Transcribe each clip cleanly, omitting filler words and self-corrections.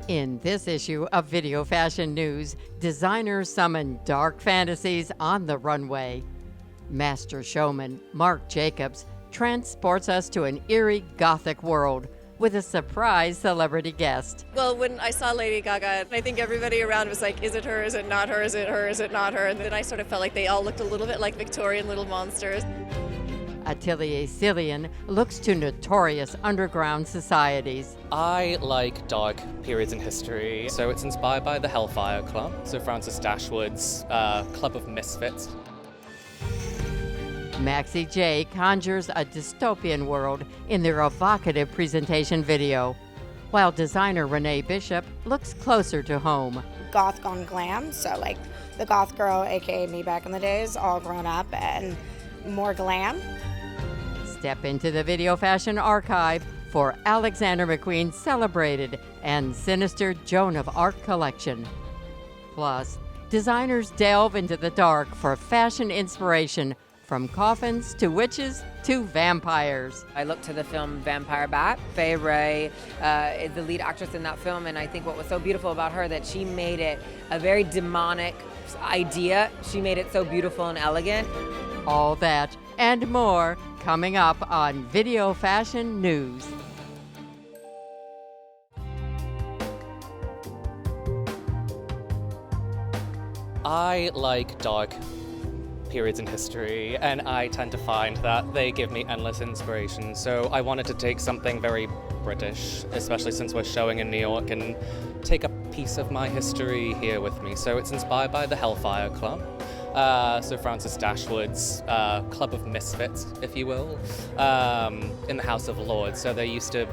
In this issue of Video Fashion News, designers summon dark fantasies on the runway. Master showman Marc Jacobs transports us to an eerie gothic world with a surprise celebrity guest. Well, when I saw Lady Gaga, I think everybody around was like, is it her, is it not her, is it her, is it not her? And then I sort of felt like they all looked a little bit like Victorian little monsters. Atelier Cilian looks to notorious underground societies. I like dark periods in history, so it's inspired by the Hellfire Club, so Francis Dashwood's Club of Misfits. MAXXIJ conjures a dystopian world in their evocative presentation video, while designer Renee Bishop looks closer to home. Goth gone glam, so like the goth girl, aka me back in the days, all grown up and more glam. Step into the Video Fashion archive for Alexander McQueen's celebrated and sinister Joan of Arc collection. Plus, designers delve into the dark for fashion inspiration from coffins to witches to vampires. I look to the film Vampire Bat. Fay Wray is the lead actress in that film, and I think what was so beautiful about her that she made it a very demonic idea. She made it so beautiful and elegant. All that and more coming up on Video Fashion News. I like dark periods in history, and I tend to find that they give me endless inspiration. So I wanted to take something very British, especially since we're showing in New York, and take a piece of my history here with me. So it's inspired by the Hellfire Club. So Francis Dashwood's Club of Misfits, if you will, in the House of Lords. So they used to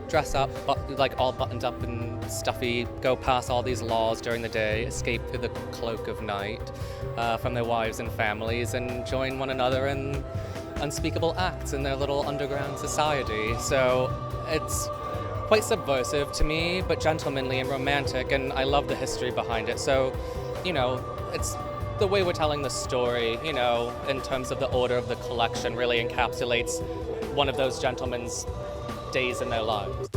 dress up, like all buttoned up and stuffy, go past all these laws during the day, escape through the cloak of night from their wives and families, and join one another in unspeakable acts in their little underground society. So it's quite subversive to me, but gentlemanly and romantic, and I love the history behind it. So, you know, it's the way we're telling the story, you know, in terms of the order of the collection, really encapsulates one of those gentlemen's days in their lives.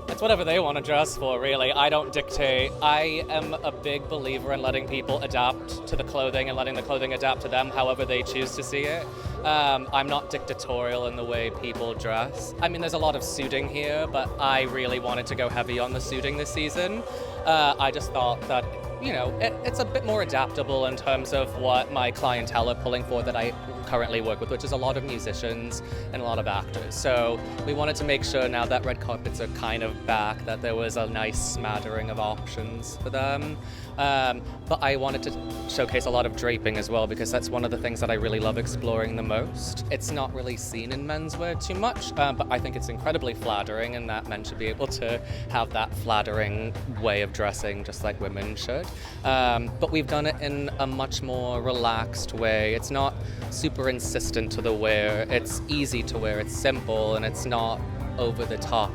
It's whatever they want to dress for, really. I don't dictate. I am a big believer in letting people adapt to the clothing and letting the clothing adapt to them however they choose to see it. I'm not dictatorial in the way people dress. I mean, there's a lot of suiting here, but I really wanted to go heavy on the suiting this season. I just thought that, you know, it's a bit more adaptable in terms of what my clientele are pulling for that I currently work with, which is a lot of musicians and a lot of actors. So we wanted to make sure now that red carpets are kind of back that there was a nice smattering of options for them. But I wanted to showcase a lot of draping as well, because that's one of the things that I really love exploring the most. It's not really seen in menswear too much, but I think it's incredibly flattering, and that men should be able to have that flattering way of dressing just like women should. But we've done it in a much more relaxed way. It's not super insistent to the wear. It's easy to wear. It's simple, and it's not over the top.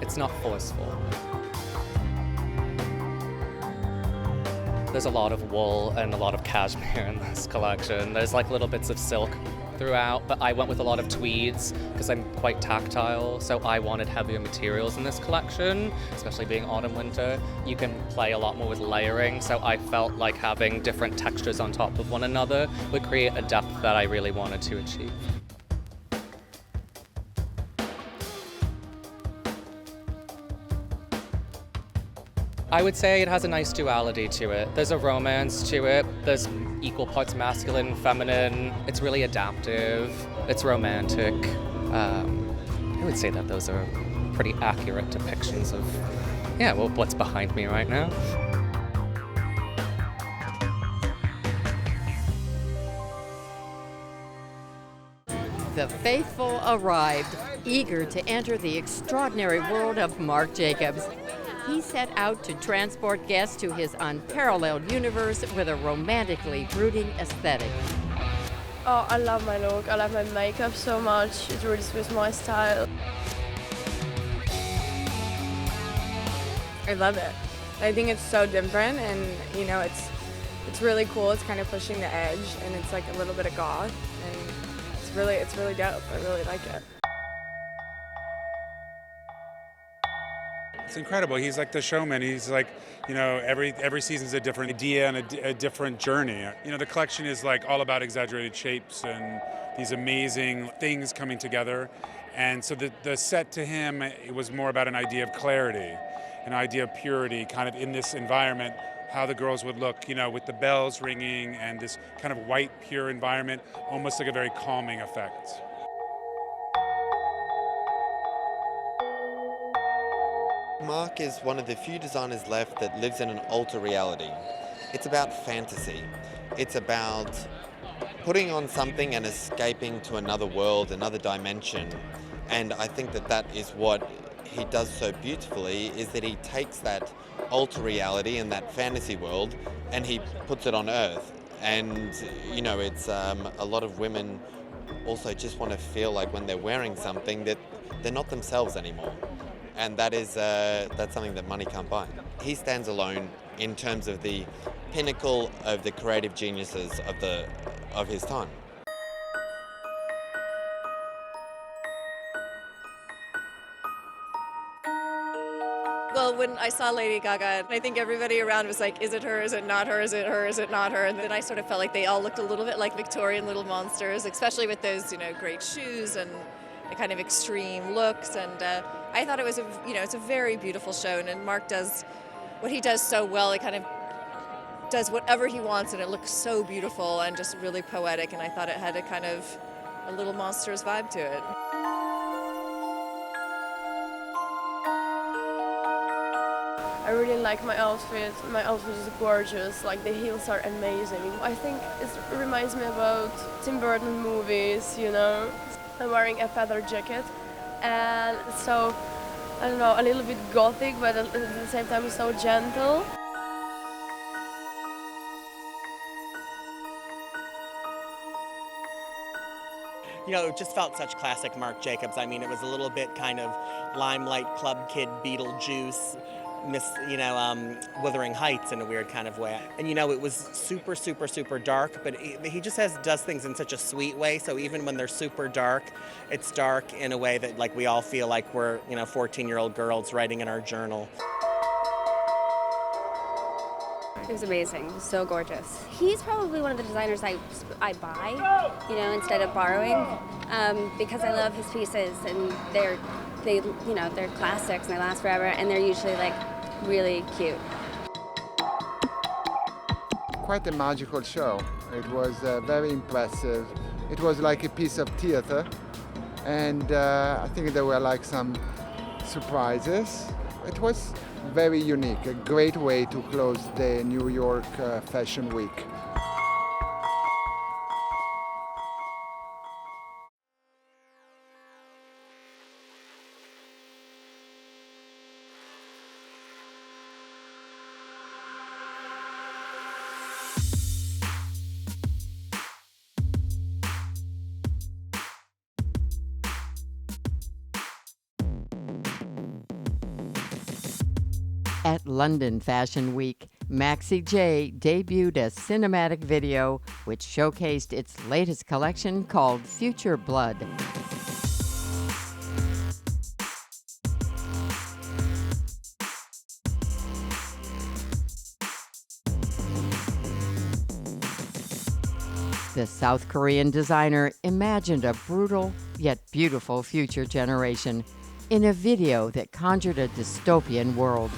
It's not forceful. There's a lot of wool and a lot of cashmere in this collection. There's like little bits of silk throughout, but I went with a lot of tweeds because I'm quite tactile, so I wanted heavier materials in this collection, especially being autumn winter. You can play a lot more with layering, so I felt like having different textures on top of one another would create a depth that I really wanted to achieve. I would say it has a nice duality to it. There's a romance to it. There's equal parts masculine and feminine. It's really adaptive. It's romantic. I would say that those are pretty accurate depictions of, yeah, well, what's behind me right now. The faithful arrived, eager to enter the extraordinary world of Marc Jacobs. He set out to transport guests to his unparalleled universe with a romantically brooding aesthetic. Oh, I love my look. I love my makeup so much. It really suits my style. I love it. I think it's so different, and you know, it's really cool. It's kind of pushing the edge, and it's like a little bit of goth, and it's it's really dope. I really like it. It's incredible. He's like the showman. He's like, every season's a different idea and a different journey. The collection is like all about exaggerated shapes and these amazing things coming together. And so the set to him, it was more about an idea of clarity, an idea of purity, kind of in this environment, how the girls would look, with the bells ringing and this kind of white, pure environment, almost like a very calming effect. Marc is one of the few designers left that lives in an alter reality. It's about fantasy. It's about putting on something and escaping to another world, another dimension. And I think that is what he does so beautifully, is that he takes that alter reality and that fantasy world and he puts it on Earth. And, it's a lot of women also just want to feel like when they're wearing something that they're not themselves anymore. And that's something that money can't buy. He stands alone in terms of the pinnacle of the creative geniuses of his time. Well, when I saw Lady Gaga, I think everybody around was like, is it her, is it not her, is it her, is it not her? And then I sort of felt like they all looked a little bit like Victorian little monsters, especially with those, great shoes and the kind of extreme looks. And I thought it was, it's a very beautiful show. And Marc does what he does so well. It kind of does whatever he wants, and it looks so beautiful and just really poetic. And I thought it had a kind of a little monstrous vibe to it. I really like my outfit. My outfit is gorgeous. Like the heels are amazing. I think it reminds me about Tim Burton movies, I'm wearing a feather jacket, and so, I don't know, a little bit gothic, but at the same time it's so gentle. It just felt such classic Marc Jacobs. I mean, it was a little bit kind of Limelight Club Kid, Beetlejuice, Wuthering Heights in a weird kind of way. And it was super, super, super dark, but he just does things in such a sweet way. So even when they're super dark, it's dark in a way that we all feel like we're 14-year-old girls writing in our journal. It was amazing. It was so gorgeous. He's probably one of the designers I buy, instead of borrowing, because I love his pieces, and they're classics and they last forever, and they're usually really cute. Quite a magical show. It was very impressive. It was like a piece of theater, and I think there were some surprises. It was very unique, a great way to close the New York Fashion Week. At London Fashion Week, MAXXIJ debuted a cinematic video which showcased its latest collection called Future Blood. The South Korean designer imagined a brutal yet beautiful future generation in a video that conjured a dystopian world.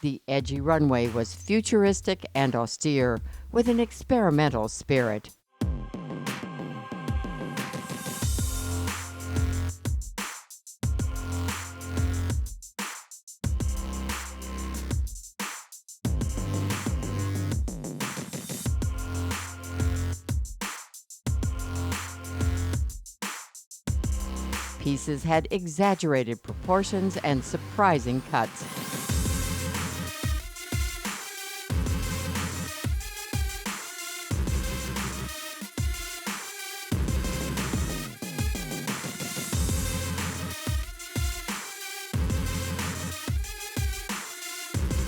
The edgy runway was futuristic and austere, with an experimental spirit. pieces had exaggerated proportions and surprising cuts.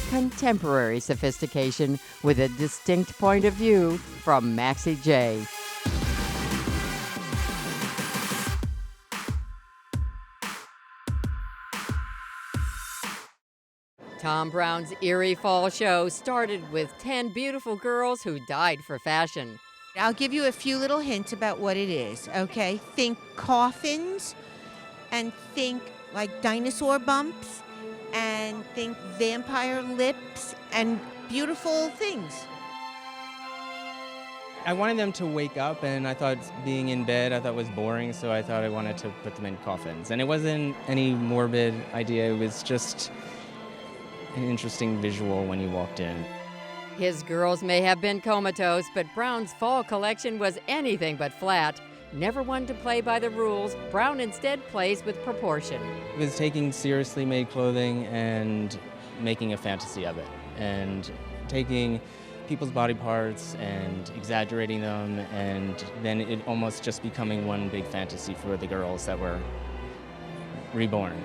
Contemporary sophistication with a distinct point of view from MAXXIJ. Thom Browne's eerie fall show started with 10 beautiful girls who died for fashion. I'll give you a few little hints about what it is, okay? Think coffins, and think like dinosaur bumps, and think vampire lips, and beautiful things. I wanted them to wake up, and I thought being in bed I thought was boring, so I thought I wanted to put them in coffins. And it wasn't any morbid idea, it was just an interesting visual when you walked in. His girls may have been comatose, but Browne's fall collection was anything but flat. Never one to play by the rules, Browne instead plays with proportion. It was taking seriously made clothing and making a fantasy of it, and taking people's body parts and exaggerating them, and then it almost just becoming one big fantasy for the girls that were reborn.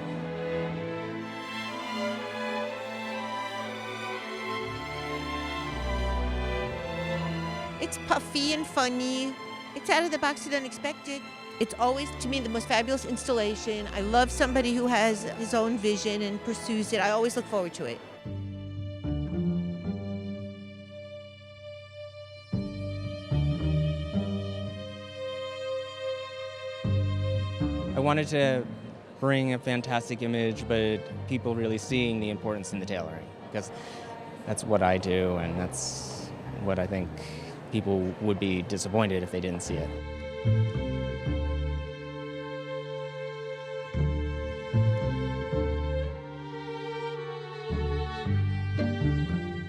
It's puffy and funny. It's out of the box and unexpected. It's always, to me, the most fabulous installation. I love somebody who has his own vision and pursues it. I always look forward to it. I wanted to bring a fantastic image, but people really seeing the importance in the tailoring, because that's what I do, and that's what I think people would be disappointed if they didn't see it.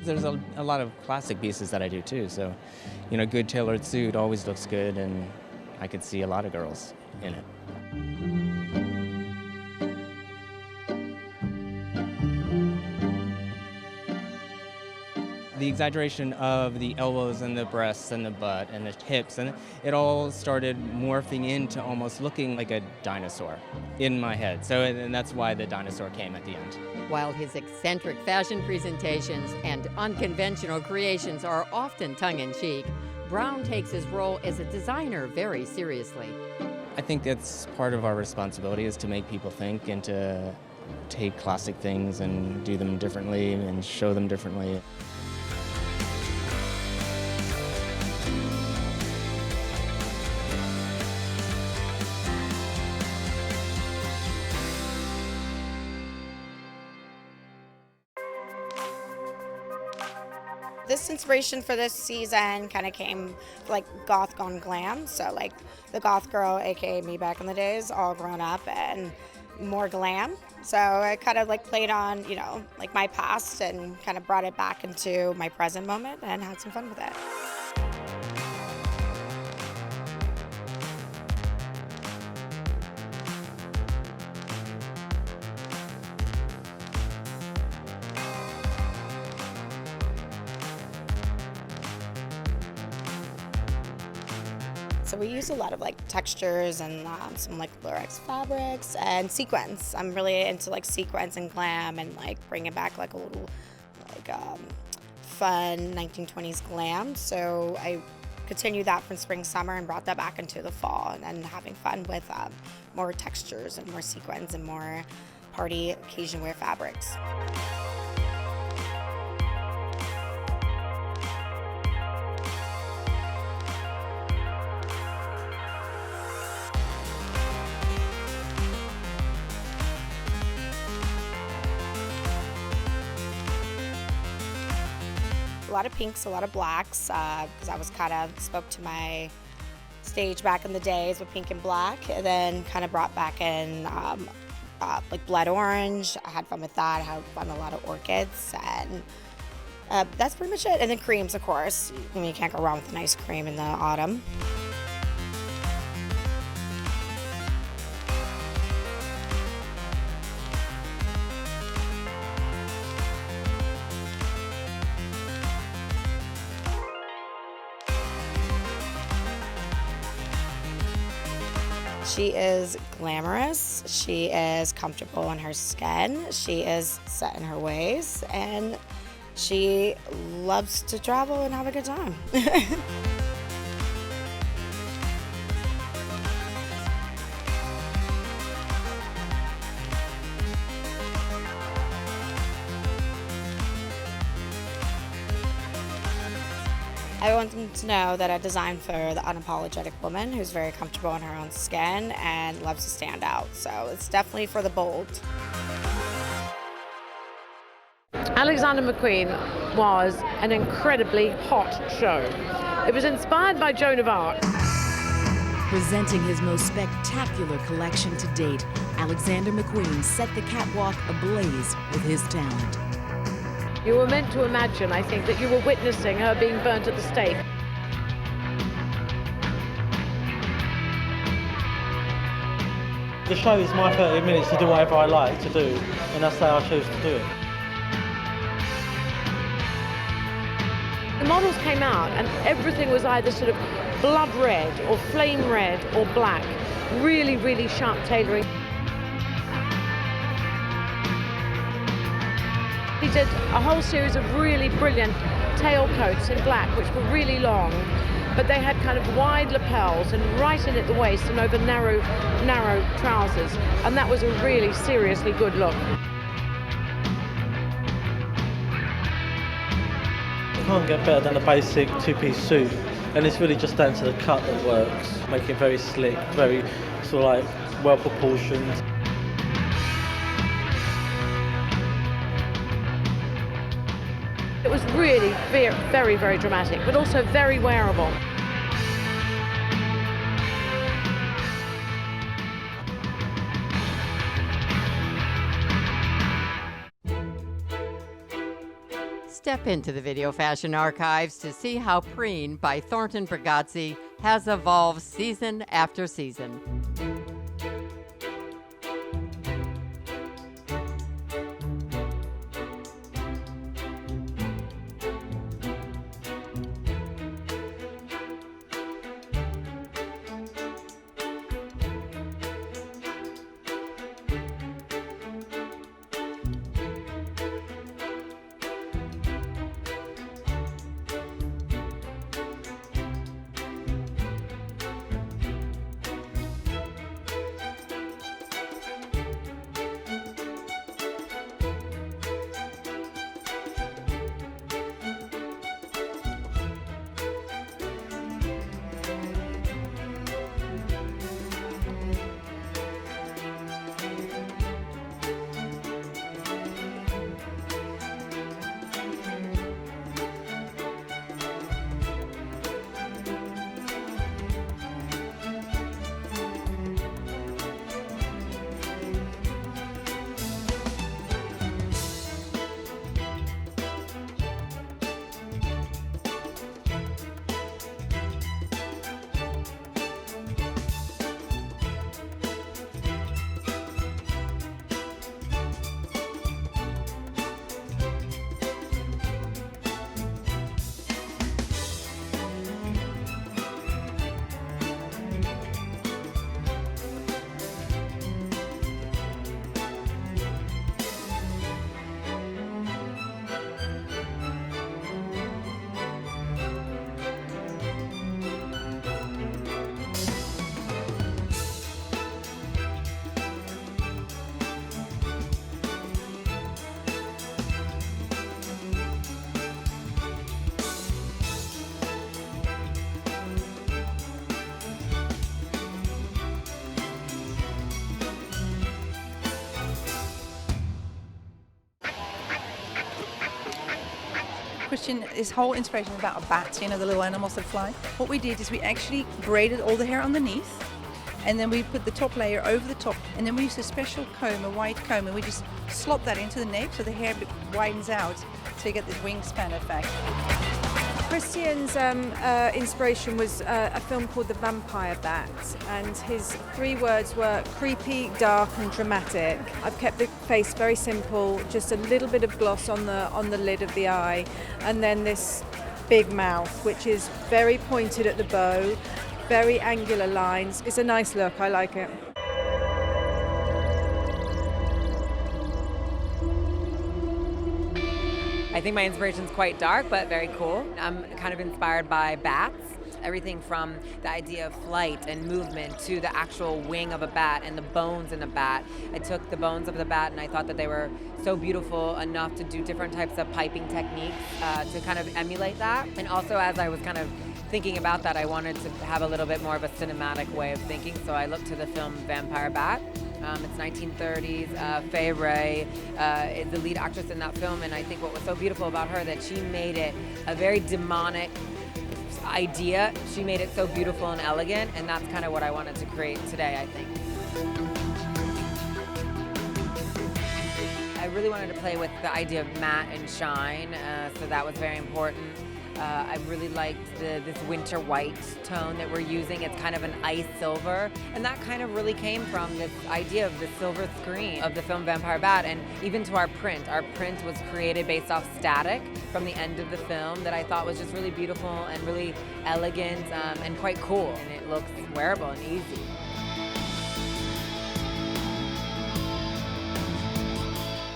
There's a lot of classic pieces that I do too, so a good tailored suit always looks good, and I could see a lot of girls in it. The exaggeration of the elbows and the breasts and the butt and the hips, and it all started morphing into almost looking like a dinosaur in my head. And that's why the dinosaur came at the end. While his eccentric fashion presentations and unconventional creations are often tongue-in-cheek, Browne takes his role as a designer very seriously. I think it's part of our responsibility is to make people think and to take classic things and do them differently and show them differently. This inspiration for this season kind of came like goth gone glam. So like the goth girl, aka me back in the days, all grown up and more glam. So I kind of like played on, like my past and kind of brought it back into my present moment and had some fun with it. So we use a lot of like textures and some like lurex fabrics and sequins. I'm really into like sequins and glam and like bringing back like a little like fun 1920s glam. So I continued that from spring, summer and brought that back into the fall and having fun with more textures and more sequins and more party occasion wear fabrics. A lot of pinks, a lot of blacks, because I was kind of spoke to my stage back in the days with pink and black, and then kind of brought back in like blood orange. I had fun with that. I had fun with a lot of orchids, and that's pretty much it. And then creams, of course. You can't go wrong with a nice cream in the autumn. She is glamorous, she is comfortable in her skin, she is set in her ways, and she loves to travel and have a good time. I want them to know that I designed for the unapologetic woman who's very comfortable in her own skin and loves to stand out. So it's definitely for the bold. Alexander McQueen was an incredibly hot show. It was inspired by Joan of Arc. Presenting his most spectacular collection to date, Alexander McQueen set the catwalk ablaze with his talent. You were meant to imagine, I think, that you were witnessing her being burnt at the stake. The show is my 30 minutes to do whatever I like to do, and that's how I choose to do it. The models came out and everything was either sort of blood red or flame red or black. Really, really sharp tailoring. He did a whole series of really brilliant tailcoats in black, which were really long, but they had kind of wide lapels and right in at the waist and over narrow trousers, and that was a really seriously good look. You can't get better than a basic two-piece suit, and it's really just down to the cut that works, making it very slick, very sort of like well proportioned. It was really very, very dramatic, but also very wearable. Step into the Video Fashion archives to see how Preen by Thornton Bregazzi has evolved season after season. Christian, his whole inspiration is about a bat, you know, the little animals that fly. What we did is we actually braided all the hair underneath, and then we put the top layer over the top, and then we used a special comb, a white comb, and we just slop that into the nape so the hair widens out, so you get this wingspan effect. Christian's inspiration was a film called The Vampire Bat, and his 3 words were creepy, dark and dramatic. I've kept the face very simple, just a little bit of gloss on the lid of the eye, and then this big mouth, which is very pointed at the bow, very angular lines. It's a nice look, I like it. I think my inspiration is quite dark, but very cool. I'm kind of inspired by bats. Everything from the idea of flight and movement to the actual wing of a bat and the bones in a bat. I took the bones of the bat and I thought that they were so beautiful enough to do different types of piping techniques to kind of emulate that. And also, as I was kind of thinking about that, I wanted to have a little bit more of a cinematic way of thinking, so I looked to the film Vampire Bat. It's 1930s. Fay Wray is the lead actress in that film, and I think what was so beautiful about her that she made it a very demonic idea. She made it so beautiful and elegant, and that's kind of what I wanted to create today, I think. I really wanted to play with the idea of matte and shine, so that was very important. I really liked this winter white tone that we're using. It's kind of an ice silver, and that kind of really came from this idea of the silver screen of the film Vampire Bat, and even to our print. Our print was created based off static from the end of the film that I thought was just really beautiful and really elegant and quite cool, and it looks wearable and easy.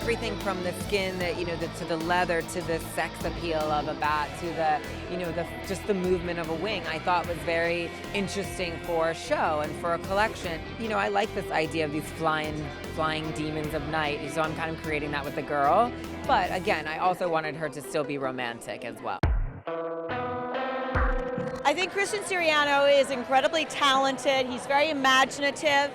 Everything from the skin, to the leather, to the sex appeal of a bat, to just the movement of a wing, I thought was very interesting for a show and for a collection. I like this idea of these flying demons of night, so I'm kind of creating that with the girl. But again, I also wanted her to still be romantic as well. I think Christian Siriano is incredibly talented. He's very imaginative.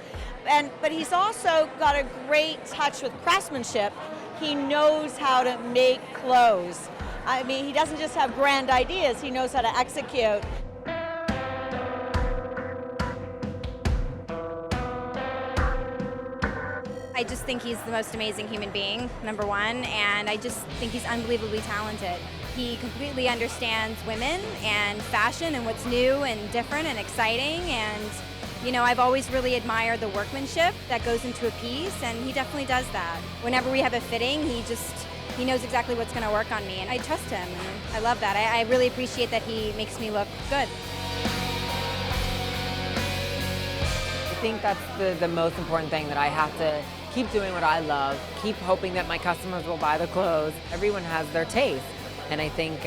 But he's also got a great touch with craftsmanship. He knows how to make clothes. I mean, he doesn't just have grand ideas, he knows how to execute. I just think he's the most amazing human being, number one, and I just think he's unbelievably talented. He completely understands women and fashion and what's new and different and exciting, and I've always really admired the workmanship that goes into a piece, and he definitely does that. Whenever we have a fitting, he knows exactly what's going to work on me, and I trust him, and I love that. I really appreciate that he makes me look good. I think that's the most important thing, that I have to keep doing what I love, keep hoping that my customers will buy the clothes. Everyone has their taste, and I think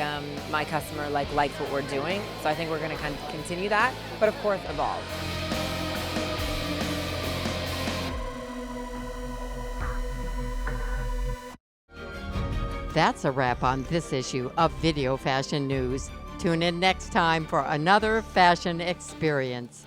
my customer likes what we're doing, so I think we're going to kind of continue that, but of course evolve. That's a wrap on this issue of Video Fashion News. Tune in next time for another fashion experience.